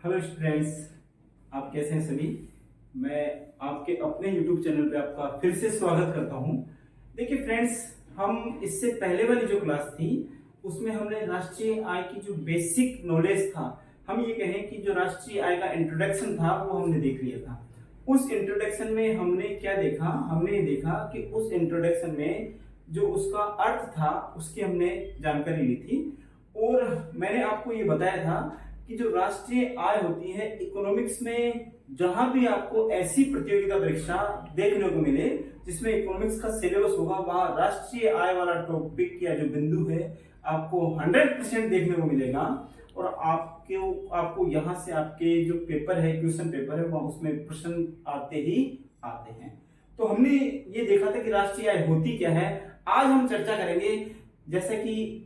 Hello students, आप कैसे हैं सभी। मैं आपके अपने YouTube चैनल पे आपका फिर से स्वागत करता हूं। देखिए फ्रेंड्स, हम इससे पहले वाली जो क्लास थी उसमें हमने राष्ट्रीय आय की जो बेसिक नॉलेज था, हम ये कहें कि जो राष्ट्रीय आय का इंट्रोडक्शन था वो हमने देख लिया था। उस इंट्रोडक्शन में हमने क्या देखा, हमने देखा कि उस इंट्रोडक्शन में जो उसका अर्थ था उसकी हमने जानकारी ली थी। और मैंने आपको ये बताया था कि जो राष्ट्रीय आय होती है इकोनॉमिक्स में, जहां भी आपको ऐसी प्रतियोगिता परीक्षा देखने को मिले जिसमें इकोनॉमिक्स का सिलेबस होगा, वहां राष्ट्रीय आय वाला टॉपिक या जो बिंदु है आपको 100% देखने को मिलेगा। और आपको यहाँ से आपके जो पेपर है, क्वेश्चन पेपर है, वहां उसमें प्रश्न आते ही आते हैं। तो हमने ये देखा था कि राष्ट्रीय आय होती क्या है। आज हम चर्चा करेंगे, जैसे कि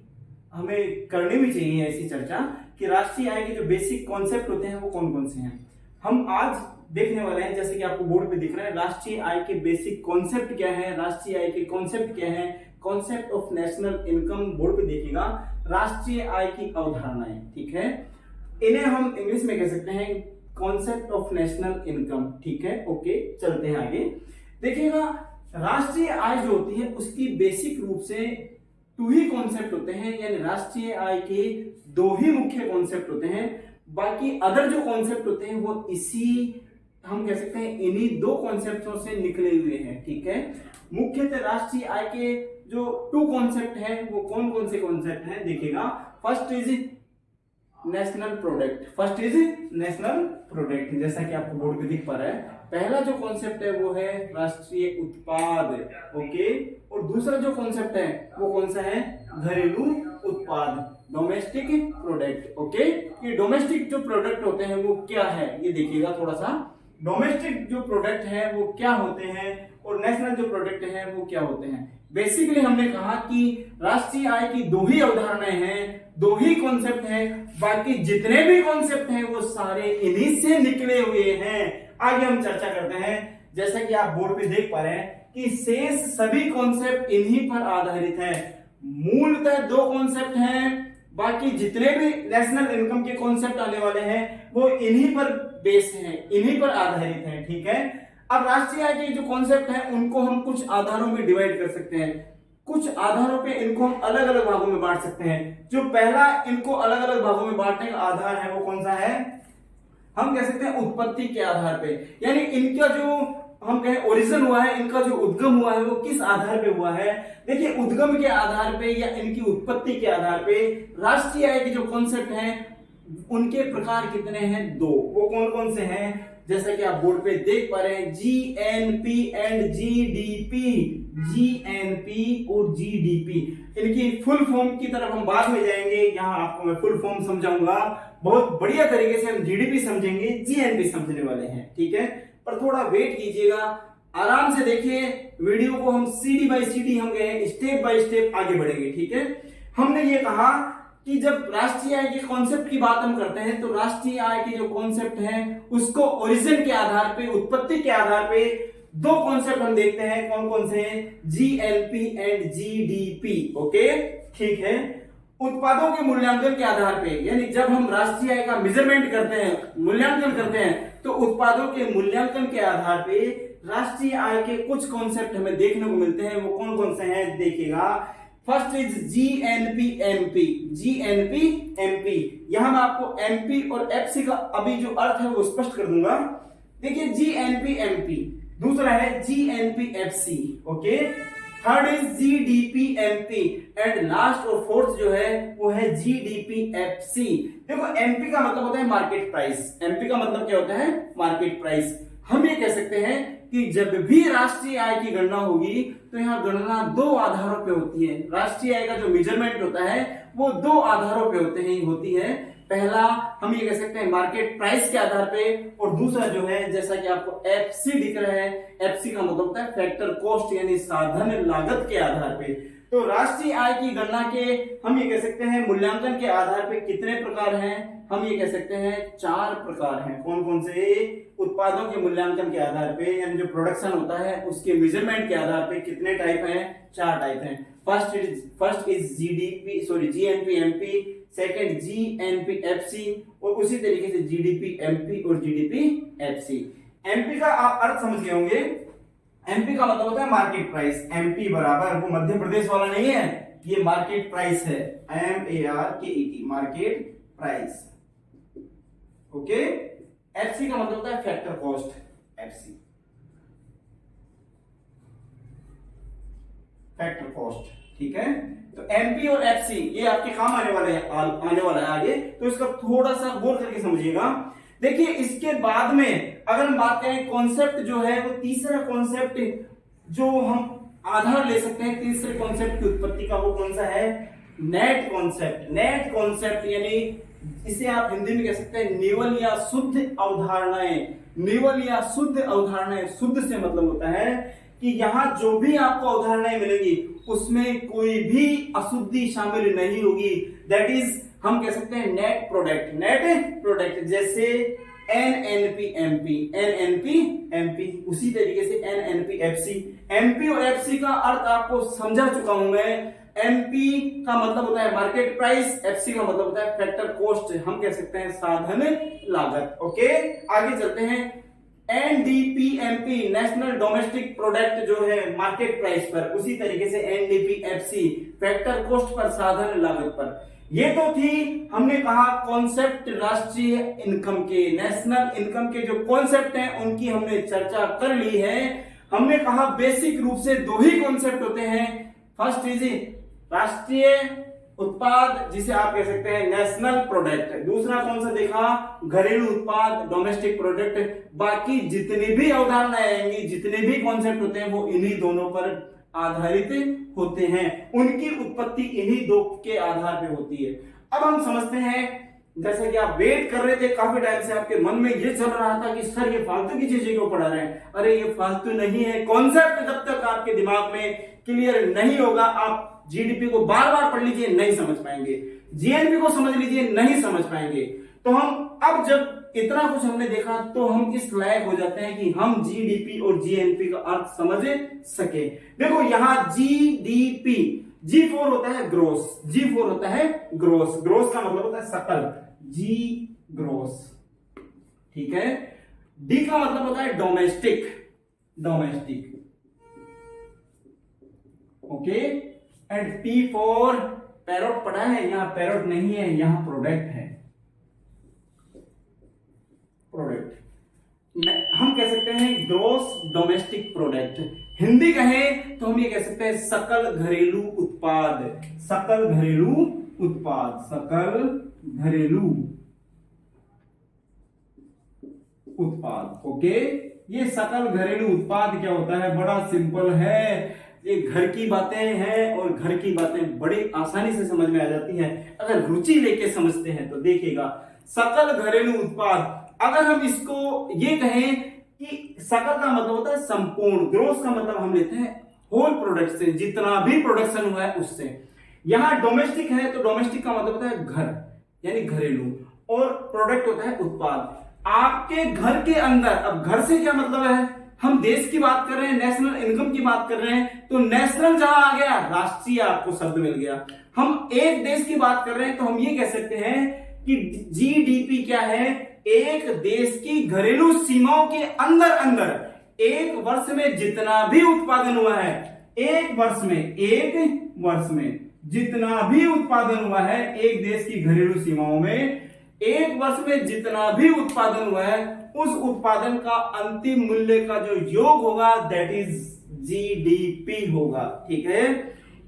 हमें करनी भी चाहिए ऐसी चर्चा, कि राष्ट्रीय आय के जो बेसिक कॉन्सेप्ट होते हैं वो कौन कौन से हैं। हम आज देखने वाले हैं, जैसे कि आपको बोर्ड पे दिख रहा है, राष्ट्रीय आय के बेसिक कॉन्सेप्ट क्या है, राष्ट्रीय आय के कॉन्सेप्ट क्या है, concept of national income board पे देखिएगा, राष्ट्रीय आय की अवधारणाएं, ठीक है। इन्हें हम इंग्लिश में कह सकते हैं कॉन्सेप्ट ऑफ नेशनल इनकम, ठीक है। ओके, चलते हैं आगे। देखिएगा, राष्ट्रीय आय जो होती है उसकी बेसिक रूप से टू ही कॉन्सेप्ट होते हैं, यानी राष्ट्रीय आय के दो ही मुख्य कॉन्सेप्ट होते हैं। बाकी अदर जो कॉन्सेप्ट होते हैं वो इसी, हम कह सकते हैं इन्हीं दो कॉन्सेप्टों से निकले हुए हैं, ठीक है। मुख्यतः राष्ट्रीय आय के जो टू कॉन्सेप्ट है वो कौन कौन से कॉन्सेप्ट हैं, देखिएगा। First is national product, first is national product, जैसा कि आपको बोर्ड पे दिख पा रहा है। पहला जो कॉन्सेप्ट है वो है राष्ट्रीय उत्पाद, ओके। और दूसरा जो कॉन्सेप्ट है वो कौन सा है, घरेलू उत्पाद, डोमेस्टिक प्रोडक्ट, ओके। ये डोमेस्टिक जो प्रोडक्ट होते हैं वो क्या है, ये देखिएगा थोड़ा सा। डोमेस्टिक जो प्रोडक्ट है वो क्या होते हैं और नेशनल जो प्रोडक्ट है वो क्या होते हैं। बेसिकली हमने कहा कि राष्ट्रीय आय की दो ही अवधारणाएं हैं, दो ही कॉन्सेप्ट हैं, बाकी जितने भी कॉन्सेप्ट हैं वो सारे इन्हीं से निकले हुए हैं। आगे हम चर्चा करते हैं, जैसा कि आप बोर्ड पे देख पा रहे हैं कि शेष सभी कॉन्सेप्ट इन्हीं पर आधारित हैं। मूलतः दो कॉन्सेप्ट हैं, बाकी जितने भी नेशनल इनकम के कॉन्सेप्ट आने वाले हैं वो इन्हीं पर बेस हैं, इन्हीं पर आधारित हैं, ठीक है। अब राष्ट्रीय आय के जो कॉन्सेप्ट हैं उनको हम कुछ आधारों में डिवाइड कर सकते हैं, कुछ आधारों पे इनको हम अलग अलग भागों में बांट सकते हैं। जो पहला इनको अलग अलग भागों में बांटने का आधार है वो कौन सा है, हम कह सकते हैं उत्पत्ति के आधार पे, यानी इनका जो हम कहें ओरिजिन हुआ है, इनका जो उद्गम हुआ है वो किस आधार पे हुआ है। देखिए, उद्गम के आधार पे या इनकी उत्पत्ति के आधार पे राष्ट्रीय आय के जो कॉन्सेप्ट हैं उनके प्रकार कितने हैं, दो। वो कौन कौन से हैं, जैसा कि आप बोर्ड पे देख पा रहे हैं, जीएनपी एंड जीडीपी, जीएनपी और जीडीपी। इनकी फुल फॉर्म की तरफ हम बाद में जाएंगे, यहाँ आपको मैं फुल फॉर्म समझाऊंगा, बहुत बढ़िया तरीके से हम जीडीपी समझेंगे, जीएनपी समझने वाले हैं, ठीक है। पर थोड़ा वेट कीजिएगा, आराम से देखिए वीडियो को, हम सीडी बाय सीडी हम गए, स्टेप बाय स्टेप आगे बढ़ेंगे, ठीक है। हमने ये कहा कि जब राष्ट्रीय आय के कॉन्सेप्ट की बात हम करते हैं तो राष्ट्रीय आय के जो कॉन्सेप्ट हैं उसको ओरिजिन के आधार पे, उत्पत्ति के आधार पे दो कॉन्सेप्ट हम देखते हैं, कौन कौन से हैं, जीएनपी एंड जीडीपी, ओके, ठीक है। उत्पादों के मूल्यांकन के आधार पे, यानी जब हम राष्ट्रीय आय का मेजरमेंट करते हैं, मूल्यांकन करते हैं, तो उत्पादों के मूल्यांकन के आधार पे राष्ट्रीय आय के कुछ कॉन्सेप्ट हमें देखने को मिलते हैं। वो कौन कौन से हैं, देखिएगा। First is GNP MP, GNP MP. यहां मैं आपको एमपी और एफसी का अभी जो अर्थ है वो स्पष्ट कर दूंगा। देखिए, जीएनपी एमपी, दूसरा है GNP FC, okay. Third is GDP MP and last और फोर्थ जो है वो है जीडीपी एफसी। देखो, एमपी का मतलब होता है मार्केट प्राइस, एमपी का मतलब क्या होता है, मार्केट प्राइस। हम ये कह सकते हैं कि जब भी राष्ट्रीय आय की गणना होगी तो यहाँ गणना दो आधारों पे होती है। राष्ट्रीय आय का जो मेजरमेंट होता है वो दो आधारों पे होती है। पहला हम ये कह सकते हैं मार्केट प्राइस के आधार पे, और दूसरा जो है जैसा कि आपको एफसी दिख रहा है, एफसी का मतलब होता है फैक्टर कॉस्ट, यानी साधन लागत के आधार पे। तो राष्ट्रीय आय की गणना के हम ये कह सकते हैं मूल्यांकन के आधार पे कितने प्रकार हैं, हम ये कह सकते हैं 4 प्रकार हैं। कौन कौन से? उत्पादों के मूल्यांकन के आधार पे, यानी जो प्रोडक्शन होता है उसके मेजरमेंट के आधार पे कितने टाइप हैं? 4 टाइप हैं। First is GNP MP, second GNP FC, और उसी तरीके से जीडीपी एमपी और जीडीपी एफसी। एमपी का आप अर्थ समझ गए होंगे। एमपी का मतलब होता है मार्केट प्राइस। एमपी बराबर, वो मध्य प्रदेश वाला नहीं है, ये मार्केट प्राइस है, MARKET, market price. Okay. FC का मतलब होता है factor cost, FC, factor cost. ठीक है, तो एमपी और एफसी ये आपके काम आने वाला है आगे, तो इसका थोड़ा सा गौर करके समझिएगा। देखिए, इसके बाद में अगर हम बात करें कॉन्सेप्ट जो है, वो तीसरा कॉन्सेप्ट जो हम आधार ले सकते हैं तीसरे कॉन्सेप्ट की उत्पत्ति का, वो कौन सा है? Net concept. नेट कॉन्सेप्ट यानी इसे आप हिंदी में कह सकते हैं निवल या शुद्ध अवधारणाएं। निवल या शुद्ध अवधारणाएं, शुद्ध से मतलब होता है कि यहां जो भी आपको अवधारणाएं मिलेंगी उसमें कोई भी अशुद्धि शामिल नहीं होगी। दैट इज हम कह सकते हैं नेट प्रोडक्ट। नेट प्रोडक्ट जैसे एनएनपी, उसी तरीके से एनएनपी एफसी। एमपी और एफसी का अर्थ आपको समझा चुका हूं मैं। एमपी का मतलब होता है मार्केट प्राइस, एफसी का मतलब होता है फैक्टर कॉस्ट, हम कह सकते हैं साधन लागत। ओके, आगे चलते हैं। एनडीपीएमपी नेशनल डोमेस्टिक प्रोडक्ट जो है मार्केट प्राइस पर, उसी तरीके से एनडीपीएफसी फैक्टर कॉस्ट पर, साधन लागत पर। ये तो थी, हमने कहा कॉन्सेप्ट राष्ट्रीय इनकम के, नेशनल इनकम के जो कॉन्सेप्ट हैं उनकी हमने चर्चा कर ली है। हमने कहा बेसिक रूप से 2 ही कॉन्सेप्ट होते हैं। फर्स्ट इज राष्ट्रीय उत्पाद, जिसे आप कह सकते हैं नेशनल प्रोडक्ट। दूसरा कौन सा देखा? घरेलू उत्पाद, डोमेस्टिक प्रोडक्ट। बाकी जितनी भी अवधारणाएं आएंगी, जितने भी कॉन्सेप्ट होते हैं, वो इन्हीं दोनों पर आधारित होते हैं। उनकी उत्पत्ति इन्हीं 2 के आधार पे होती है। अब हम समझते हैं, जैसे कि आप वेट कर रहे थे काफी टाइम से, आपके मन में ये चल रहा था कि सर ये फालतू की चीजें क्यों पढ़ा रहे हैं। अरे ये फालतू नहीं है। कॉन्सेप्ट जब तक आपके दिमाग में क्लियर नहीं होगा, आप जीडीपी को बार बार पढ़ लीजिए, नहीं समझ पाएंगे। जीएनपी को समझ लीजिए, नहीं समझ पाएंगे। तो हम अब जब इतना कुछ हमने देखा तो हम इस लायक हो जाते हैं कि हम जीडीपी और जीएनपी का अर्थ समझ सके। देखो यहां जीडीपी, G4 होता है ग्रोस, G4 होता है ग्रोस। ग्रोस का मतलब होता है सकल, जी ग्रोस। ठीक है। डी का मतलब होता है domestic, domestic. Okay. And P for parrot पढ़ा है, यहां पैरोट नहीं है, यहां प्रोडक्ट है, प्रोडक्ट। हम कह सकते हैं ग्रोस डोमेस्टिक प्रोडक्ट। हिंदी कहें तो हम ये कह सकते हैं सकल घरेलू उत्पाद, सकल घरेलू उत्पाद, सकल घरेलू उत्पाद। ओके, ये सकल घरेलू उत्पाद क्या होता है? बड़ा सिंपल है, ये घर की बातें हैं और घर की बातें बड़ी आसानी से समझ में आ जाती हैं अगर रुचि लेके समझते हैं तो। देखिएगा, सकल घरेलू उत्पाद, अगर हम इसको ये कहें कि सकल का मतलब होता है संपूर्ण, ग्रोस का मतलब हम लेते हैं होल प्रोडक्ट से, जितना भी प्रोडक्शन हुआ है उससे। यहां डोमेस्टिक है तो डोमेस्टिक का मतलब होता है घर, यानी घरेलू, और प्रोडक्ट होता है उत्पाद। आपके घर के अंदर, अब घर से क्या मतलब है? हम देश की बात कर रहे हैं, नेशनल इनकम की बात कर रहे हैं, तो नेशनल जहां आ गया, राष्ट्रीय आपको शब्द मिल गया। हम एक देश की बात कर रहे हैं तो हम ये कह सकते हैं कि जीडीपी क्या है? एक देश की घरेलू सीमाओं के अंदर अंदर एक वर्ष में जितना भी उत्पादन हुआ है, एक वर्ष में जितना भी उत्पादन हुआ है एक देश की घरेलू सीमाओं में, एक वर्ष में जितना भी उत्पादन हुआ है, उस उत्पादन का अंतिम मूल्य का जो योग होगा दैट इज जीडीपी होगा। ठीक है।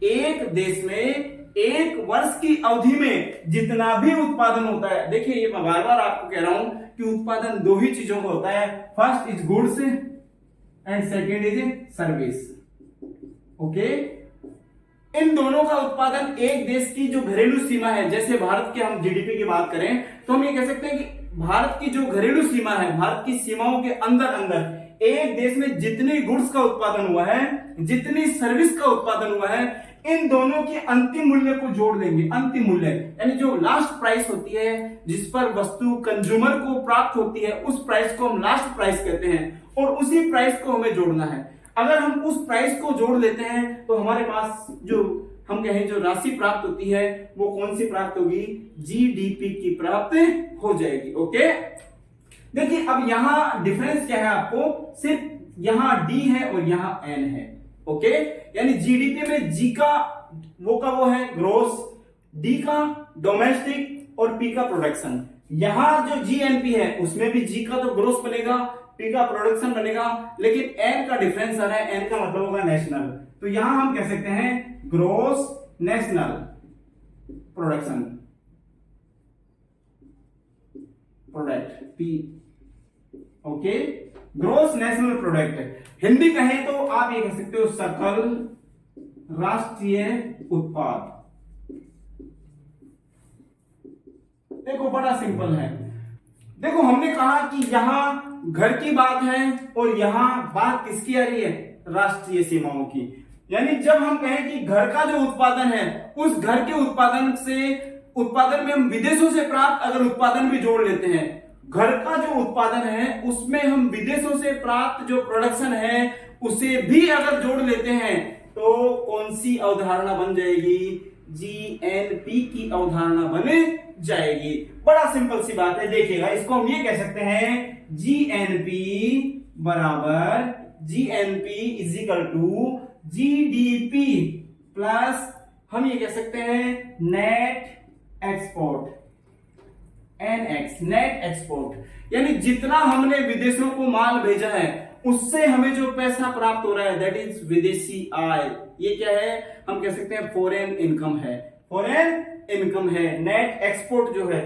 एक देश में एक वर्ष की अवधि में जितना भी उत्पादन होता है, देखिए ये मैं बार बार आपको कह रहा हूं कि उत्पादन 2 ही चीजों का होता है, first is goods and second is service. Okay, इन दोनों का उत्पादन एक देश की जो घरेलू सीमा है, जैसे भारत के हम जीडीपी की बात करें तो हम ये कह सकते हैं कि भारत की जो घरेलू सीमा है, भारत की सीमाओं के अंदर अंदर एक देश में जितनी गुड्स का उत्पादन हुआ है, जितनी सर्विस का उत्पादन हुआ है, इन दोनों के अंतिम मूल्य को जोड़ देंगे। अंतिम मूल्य यानी जो लास्ट प्राइस होती है जिस पर वस्तु कंज्यूमर को प्राप्त होती है, उस प्राइस को हम लास्ट प्राइस कहते हैं और उसी प्राइस को हमें जोड़ना है। अगर हम उस प्राइस को जोड़ देते हैं तो हमारे पास जो हम कहें जो राशि प्राप्त होती है वो कौन सी प्राप्त होगी, जीडीपी की प्राप्त हो जाएगी। ओके, देखिए अब यहां डिफरेंस क्या है, आपको सिर्फ यहां डी है और यहां एन है। ओके, यानी जीडीपी में जी का वो है ग्रोस, डी का डोमेस्टिक और पी का प्रोडक्शन। यहां जो जीएनपी है उसमें भी जी का तो ग्रोस बनेगा, पी का प्रोडक्शन बनेगा, लेकिन एन का डिफरेंस आ रहा है, एन का मतलब होगा नेशनल। तो यहां हम कह सकते हैं gross national production product P. Okay, gross national product. Hindi कहें तो आप ये कह सकते हो सकल राष्ट्रीय उत्पाद। देखो बड़ा सिंपल है। देखो हमने कहा कि यहां घर की बात है और यहां बात किसकी आ रही है, राष्ट्रीय सीमाओं की। यानी जब हम कहें कि घर का जो उत्पादन है उस घर के उत्पादन में हम विदेशों से प्राप्त अगर उत्पादन भी जोड़ लेते हैं, घर का जो उत्पादन है उसमें हम विदेशों से प्राप्त जो प्रोडक्शन है उसे भी अगर जोड़ लेते हैं तो कौन सी अवधारणा बन जाएगी, जीएनपी की अवधारणा बन जाएगी। बड़ा सिंपल सी बात है, देखिएगा इसको हम ये कह सकते हैं जीएनपी बराबर GNP is equal to GDP plus हम ये कह सकते हैं net export, NX net export. यानी जितना हमने विदेशों को माल भेजा है उससे हमें जो पैसा प्राप्त हो रहा है दैट इज विदेशी आय। ये क्या है, हम कह सकते हैं फॉरेन इनकम है, फॉरेन इनकम है। नेट एक्सपोर्ट जो है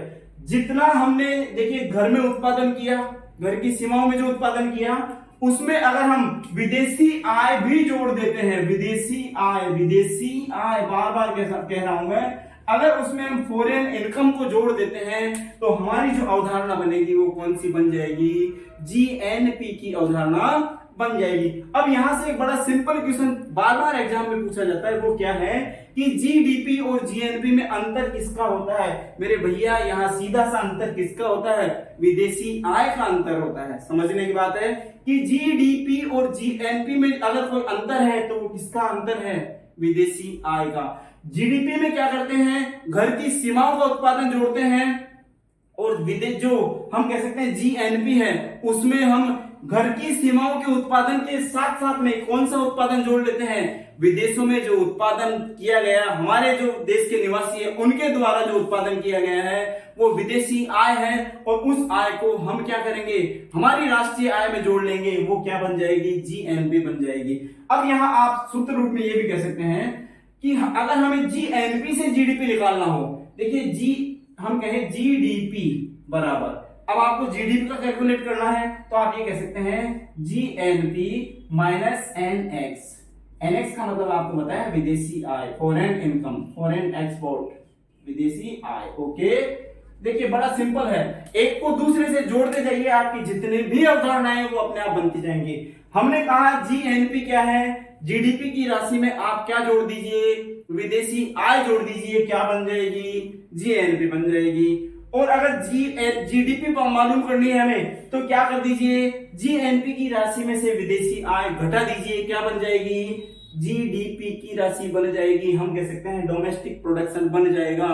जितना हमने देखिए घर में उत्पादन किया, घर की सीमाओं में जो उत्पादन किया उसमें अगर हम विदेशी आय भी जोड़ देते हैं, विदेशी आय बार बार कह रहा हूं मैं, अगर उसमें हम फॉरेन इनकम को जोड़ देते हैं तो हमारी जो अवधारणा बनेगी वो कौन सी बन जाएगी, जीएनपी की अवधारणा बन जाएगी। अब यहां से एक बड़ा सिंपल क्वेश्चन बार बार एग्जाम में पूछा जाता है, वो क्या है कि जीडीपी और जीएनपी में अंतर किसका होता है। मेरे भैया यहाँ सीधा सा अंतर किसका होता है, विदेशी आय का अंतर होता है। समझने की बात है कि जीडीपी और जीएनपी में अगर कोई अंतर है तो किसका अंतर है, विदेशी आय का। जीडीपी में क्या करते हैं, घर की सीमाओं का उत्पादन जोड़ते हैं और विदेश जो हम कह सकते हैं जीएनपी है उसमें हम घर की सीमाओं के उत्पादन के साथ साथ में कौन सा उत्पादन जोड़ लेते हैं, विदेशों में जो उत्पादन किया गया, हमारे जो देश के निवासी है उनके द्वारा जो उत्पादन किया गया है वो विदेशी आय है और उस आय को हम क्या करेंगे, हमारी राष्ट्रीय आय में जोड़ लेंगे, वो क्या बन जाएगी, जीएनपी बन जाएगी। अब यहाँ आप सूत्र रूप में ये भी कह सकते हैं कि अगर हमें जीएनपी से जीडीपी निकालना हो, देखिए हम कहें जीडीपी बराबर, अब आपको जीडीपी का कैलकुलेट करना है तो आप ये कह सकते हैं जीएनपी माइनस एनएक्स। एनएक्स का मतलब आपको पता है विदेशी आय, फॉरेन इनकम, फॉरेन एक्सपोर्ट, विदेशी आय। ओके, देखिए बड़ा सिंपल है, एक को दूसरे से जोड़ते जाइए, आपकी जितने भी अवधारणाएं वो अपने आप बनती जाएंगी। हमने कहा जीएनपी क्या है, जीडीपी की राशि में आप क्या जोड़ दीजिए, विदेशी आय जोड़ दीजिए, क्या बन जाएगी, जीएनपी बन जाएगी। और अगर जीडीपी मालूम करनी है हमें तो क्या कर दीजिए, जीएनपी की राशि में से विदेशी आय घटा दीजिए, क्या बन जाएगी, जीडीपी की राशि बन जाएगी, हम कह सकते हैं डोमेस्टिक प्रोडक्शन बन जाएगा।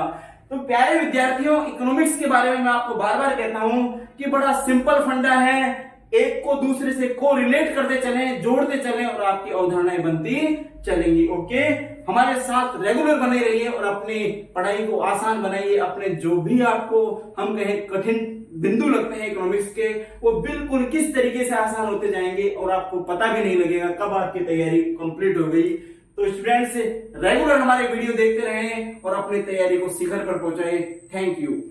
तो प्यारे विद्यार्थियों, इकोनॉमिक्स के बारे में मैं आपको बार बार कहता हूं कि बड़ा सिंपल फंडा है, एक को दूसरे से को रिलेट करते चलें, जोड़ते चलें और आपकी अवधारणाएं बनती चलेंगी। ओके, हमारे साथ रेगुलर बने रहिए और अपनी पढ़ाई को आसान बनाइए। अपने जो भी आपको हम कहें कठिन बिंदु लगते हैं इकोनॉमिक्स के, वो बिल्कुल किस तरीके से आसान होते जाएंगे और आपको पता भी नहीं लगेगा कब आपकी तैयारी कंप्लीट हो गई। तो स्टूडेंट्स रेगुलर हमारे वीडियो देखते रहें और अपनी तैयारी को शिखर पर पहुंचाएं। Thank you.